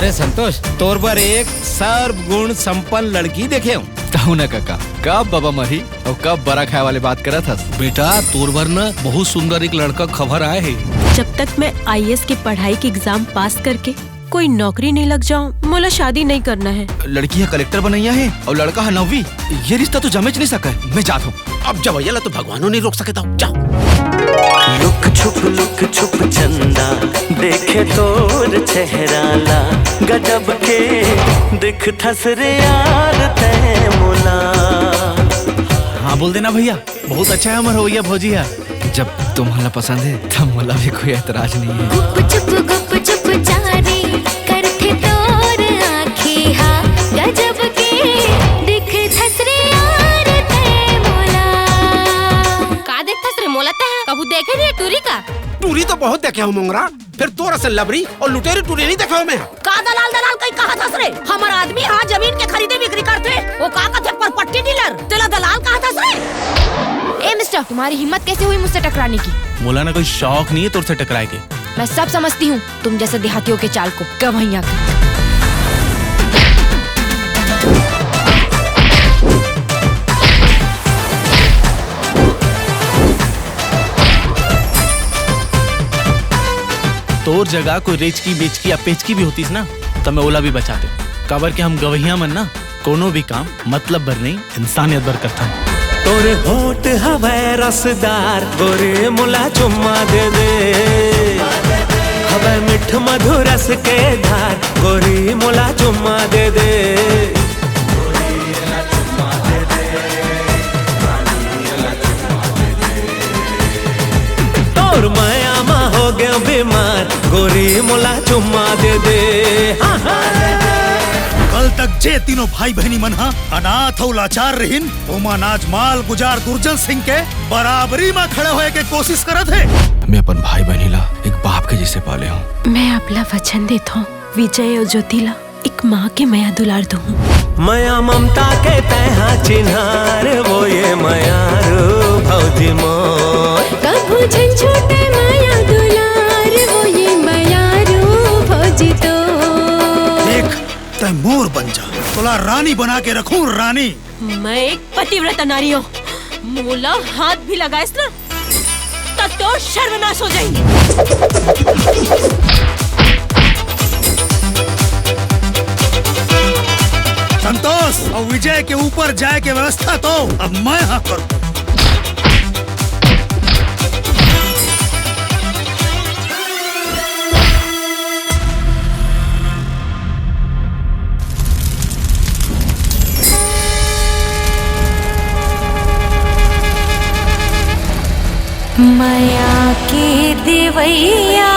अरे संतोष, तोर पर एक सर्वगुण संपन्न लड़की देखे हूँ। कहूँ ना काका, कब बाबा मरी और कब बड़ा खाए वाले बात करा था। बेटा तोर बर न बहुत सुंदर एक लड़का खबर आए है। जब तक मैं IAS की पढ़ाई के एग्जाम पास करके कोई नौकरी नहीं लग जाऊं, मोला शादी नहीं करना है। लड़की है कलेक्टर बनैया है और लड़का है 9वीं। ये रिश्ता तो जमेच नहीं सका है। मैं जाता हूँ। अब जब भैया तो भगवानों नहीं रोक सके। जाओ। लुक छुप चंदा देखे तोर चेहराला, गजब के दिख थस रे यार ते मोला। हाँ बोल देना भैया, बहुत अच्छा है हमारा भैया भौजी है। जब तुम्हारा पसंद है तब मोला भी कोई एतराज नहीं है। गुप चुप जारी करथे तोर आँखी हा, गजब के दिख थस रे यार ते मोला। का देखथस रे मोला ते? कबू देखे रे टूरी का? टूरी तो बहुत देखे हूँ मोंगरा, फिर तोरा से लबरी और लुटेरी टूरी नहीं देखा हूँ मैं। का दलाल कहीं कहा थस रे? हमार आदमी यहाँ जमीन के खरीदे बिक्री करते, वो का कथे पर पट्टी डीलर, तेला दलाल कहा थस रे? ए मिस्टर, तुम्हारी हिम्मत कैसे हुई मुझसे टकराने की? मोला ना कोई शौक नहीं है तुझसे टकराए के। मैं सब समझती हूँ तुम जैसे देहातियों के चाल को। कब भैया का तोर जगह कोई रेचकी बेचकी या पेचकी भी होतीस ना तो मैं ओला भी बचाते। कबर के हम गवैया मन ना कोनो भी काम मतलब भर नहीं इंसानियत भर करता हूँ। तोर होठ हवे रसदार गोरे मुला चुम्मा दे दे, हवे मिठ मधुर रस के धार गोरी मुला चुम्मा दे दे। तोर माया मा हो गया बीमार गोरी मुला चुम्मा दे दे। हाँ कल तक जे तीनों भाई बहनी मन हा अनाथ और लाचार रहिन, ओमा नाज माल गुजार दुर्जन सिंह के बराबरी में खड़े होए के कोशिश करत है। मैं अपन भाई बहनी ला एक बाप के जैसे पाले हूँ। मैं अपना वचन देता हूँ, विजय और ज्योति ला एक माँ के माया दुलार दूँ। माया ममता के तहा चिन्हार वो ये मायारो भौजी मोर। कभू झंझोटे माया दुलार, वो ये मायारो भौजी तो। देख तय मोर बन जा, तोला रानी बना के रखूं रानी। मैं एक पतिव्रता नारी हूँ, मोला हाथ भी लगाइस ना तब तो सर्वनाश हो जाएंगे। संतोष और विजय के ऊपर जाए के व्यवस्था तो अब मैं हाँ करूँ। माया के देवैया